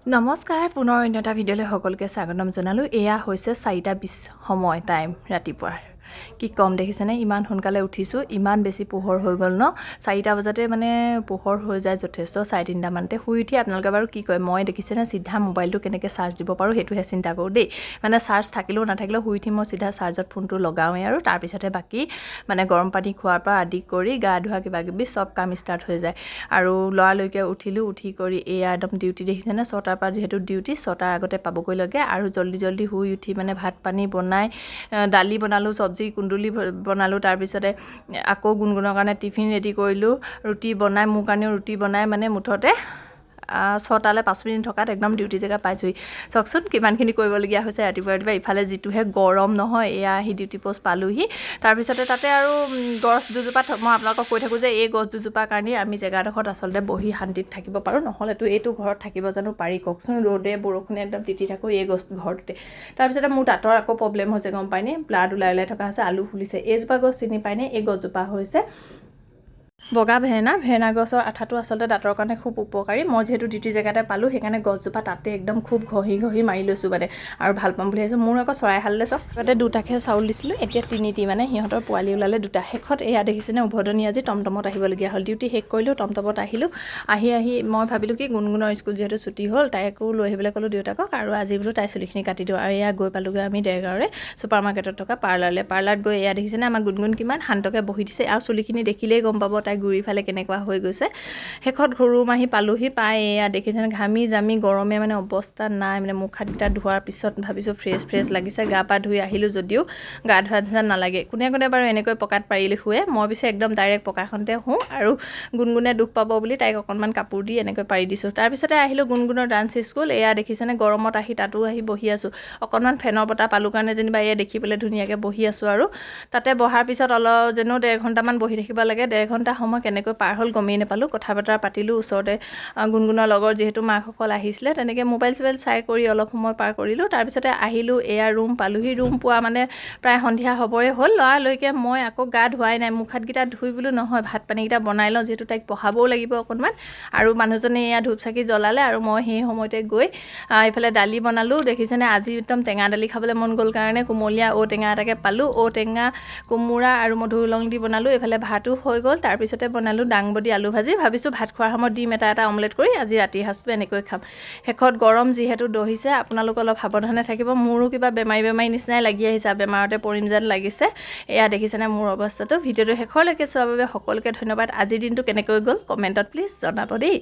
নমস্কাৰ পুনৰ অন্য এটা ভিডিঅ'লৈ সকলোকে স্বাগতম জনালোঁ। এয়া হৈছে 4:20 সময় টাইম ৰাতিপুৱাৰ। কি কম দেখিছেনে, ইমান সোনকালে উঠিছোঁ, ইমান বেছি পোহৰ হৈ গ'ল ন। 4টা বজাতে মানে পোহৰ হৈ যায় যথেষ্ট, 3:30 মানতে শুই উঠি আপোনালোকে বাৰু কি কয়, মই দেখিছেনে চিধা মোবাইলটো কেনেকৈ চাৰ্জ দিব পাৰোঁ সেইটোহে চিন্তা কৰোঁ দেই। মানে চাৰ্জ থাকিলেও নাথাকিলেও শুই উঠি মই চিধা চাৰ্জত ফোনটো লগাওঁৱেই আৰু তাৰপিছতহে বাকী মানে গৰম পানী খোৱাৰ পৰা আদি কৰি গা ধোৱা কিবাকিবি চব কাম ষ্টাৰ্ট হৈ যায়। আৰু লৰালৈকে উঠিলোঁ, উঠি কৰি এয়া একদম ডিউটি দেখিছেনে, 6টাৰ পৰা যিহেতু ডিউটি 6টাৰ আগতে পাবগৈ লাগে। আৰু জল্দি শুই উঠি মানে ভাত পানী বনাই দালি বনালোঁ, চব্জি কুন্দুলি বনালোঁ, তাৰপিছতে আকৌ গুণগুণৰ কাৰণে টিফিন ৰেডি কৰিলোঁ, ৰুটি বনাই মোৰ কাৰণেও ৰুটি বনাই মানে মুঠতে 6টালৈ 5 মিনিট থকাত একদম ডিউটি জেগা পাইছোঁহি। চাওকচোন কিমানখিনি কৰিবলগীয়া হৈছে ৰাতিপুৱা ইফালে যিটোহে গৰম নহয়। এয়া আহি ডিউটি পষ্ট পালোঁহি। তাৰপিছতে তাতে আৰু গছ দুজোপা মই আপোনালোকক কৈ থাকোঁ যে এই গছ দুজোপাৰ কাৰণেই আমি জেগাডোখৰত আচলতে বহি শান্তিত থাকিব পাৰোঁ, নহ'লেতো এইটো ঘৰত থাকিব জানো পাৰি কওকচোন। ৰ'দে বৰষুণে একদম তিতি থাকোঁ এই গছ ঘৰটোতে। তাৰপিছতে মোৰ দাঁতৰ আকৌ প্ৰব্লেম হৈছে গম পায়নে, ব্লাড ওলাই থকা হৈছে, আলু ফুলিছে। এইজোপা গছ চিনি পায়নে, এই গছজোপা হৈছে বগা ভেৰেনা গছৰ আঠাটো আচলতে দাঁতৰ কাৰণে খুব উপকাৰী। মই যিহেতু ডিউটি জেগাতে পালোঁ সেইকাৰণে গছজোপা তাতে একদম খুব ঘঁহি মাৰি লৈছোঁ মানে, আৰু ভাল পাম বুলি ভাবিছোঁ। মোৰ আকৌ চৰাইহাললৈ চাওক, আগতে 2টাকৈ চাউল দিছিলোঁ, এতিয়া 3টি মানে সিহঁতৰ পোৱালি ওলালে 2টা। শেষত এয়া দেখিছেনে উভতনি আজি টমটমত আহিবলগীয়া হ'ল। ডিউটি শেষ কৰিলোঁ, টমটমত আহিলোঁ। আহি মই ভাবিলোঁ কি গুণগুণৰ স্কুল যিহেতু ছুটি হ'ল তাইকো লৈ আহিবলৈ ক'লোঁ দেউতাকক, আৰু আজি বোলো তাই চুলিখিনি কাটি দিওঁ। আৰু এয়া গৈ পালোঁগৈ আমি দেৰগাঁৱৰে ছুপাৰ মাৰ্কেটত থকা পাৰ্লাৰত গৈ এয়া দেখিছেনে আমাৰ গুণগুণ কিমান শান্তকৈ বহি দিছে, আৰু চুলিখিনি দেখিলেই গম পাব তাই গুৰি ফালে কেনেকুৱা হৈ গৈছে। শেষত ঘৰুম আহি পালোঁহি, পাই এয়া দেখিছেনে ঘামি জামি গৰমে মানে অৱস্থা নাই। মানে মুখ হাতকেইটা ধোৱাৰ পিছত ভাবিছোঁ ফ্ৰেছ লাগিছে। গা পা ধুই আহিলোঁ যদিও গা ধোৱা নিচিনা নালাগে। কোনে বাৰু এনেকৈ পকাত পাৰিলে শুৱে, মই পিছে একদম ডাইৰেক্ট পকাখনতে শুওঁ, আৰু গুণগুণে দুখ পাব বুলি তাইক অকণমান কাপোৰ দি এনেকৈ পাৰি দিছোঁ। তাৰপিছতে আহিলোঁ গুণগুণৰ ডান্স স্কুল। এয়া দেখিছেনে গৰমত আহি তাতো আহি বহি আছোঁ। অকণমান ফেনৰ বতাহ পালোঁ কাৰণে যেনিবা এয়া দেখি পেলাই ধুনীয়াকৈ বহি আছোঁ। আৰু তাতে বহাৰ পিছত অলপ যেনো 1.5 ঘণ্টামান বহি থাকিব লাগে। 1.5 ঘণ্টা সময় কেনেকৈ পাৰ হ'ল গমেই নাপালোঁ। কথা বতৰা পাতিলোঁ, ওচৰতে গুণগুণৰ লগৰ যিহেতু মাকসকল আহিছিলে, তেনেকৈ মোবাইল চোবাইল চাই কৰি অলপ সময় পাৰ কৰিলোঁ। তাৰপিছতে আহিলোঁ, এয়া ৰুম পালোঁহি। ৰুম পোৱা মানে প্ৰায় সন্ধিয়া হ'বৰে হ'ল। লৰালৈকে মই আকৌ গা ধোৱাই নাই, মুখ হাতকেইটা ধুই বোলো নহয় ভাত পানীকেইটা বনাই লওঁ, যিহেতু তাইক পঢ়াবও লাগিব অকণমান। আৰু মানুহজনে এয়া ধূপ চাকি জ্বলালে, আৰু মই সেই সময়তে গৈ এইফালে দালি বনালোঁ। দেখিছেনে আজি একদম টেঙা দালি খাবলৈ মন গ'ল কাৰণে কুমলীয়া ঔটেঙা এটাকে পালোঁ, ঔটেঙা কোমোৰা আৰু মধুসোলং দি বনালোঁ। এইফালে ভাতো হৈ গ'ল। তাৰপিছতে বনালোঁ দাংবডি আলু ভাজি। ভাবিছোঁ ভাত খোৱাৰ সময়ত ডিম এটা অমলেট কৰি আজি ৰাতি সাঁজটো এনেকৈ খাম। শেষত গৰম যিহেতু দহিছে, আপোনালোক অলপ সাৱধানে থাকিব। মোৰো কিবা বেমাৰী নিচিনাই লাগি আহিছে, বেমাৰতে পৰিম যেন লাগিছে। এয়া দেখিছেনে মোৰ অৱস্থাটো। ভিডিঅ'টো শেষলৈকে চোৱাৰ বাবে সকলোকে ধন্যবাদ। আজিৰ দিনটো কেনেকৈ গ'ল কমেণ্টত প্লিজ জনাব দেই।